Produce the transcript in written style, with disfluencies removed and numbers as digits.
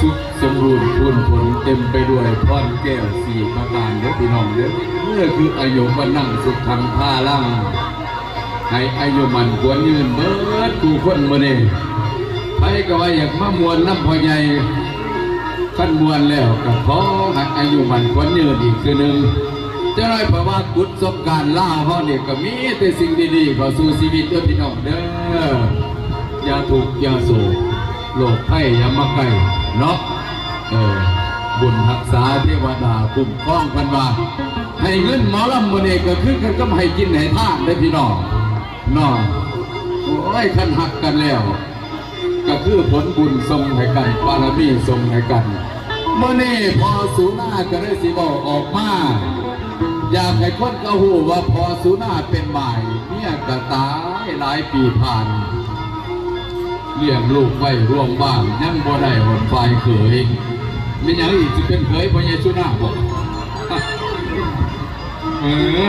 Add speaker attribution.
Speaker 1: สุขสมบูรณ์พูนผลเต็มไปด้วยพรแก้วสี่ประการเด้อพี่น้องเด้อเมื่อคืออายุวันนั่งสุขทางผ้าล่างให้อายุมันควรยืนเบิดกูคนมื่อนี้ใครก็ว่าอยากมามวนน้ำพอใหญ่ขั้นมวนแล้วก็ขอให้อายุมันควรยืนอีกคือหนึ่งจะได้เพราะว่ากุศลการล่าเขาเนี่ยก็มีแต่สิ่งดีๆขอสู่ชีวิตเด้อพี่น้องเด้ออย่าถูกอย่าโศกโลกไพ่อย่ามาใกล้เนาะบุญรักษาเทวดาคุ้มครองกันว่าให้เงินหมอลำมือเนี่ยก็คือกันก็ให้กินให้ทานได้พี่น้องเนาะโอ้ยขันหักกันแล้วก็คือผลบุญทรงให้กันบารมีทรงให้กันเมื่อนี้พอสูนาก็ได้สิบอกออกมาอยากให้คนก็หูว่าพอสูนาเป็นใหม่เนี่ยก็ตายหลายปีผ่าน เลี้ยงลูกไว้ร่วมบ้านยังบ่ได้หดไฟเขยไม่ยังอีกจะเป็นเขยพระเยซูนาบอกเออ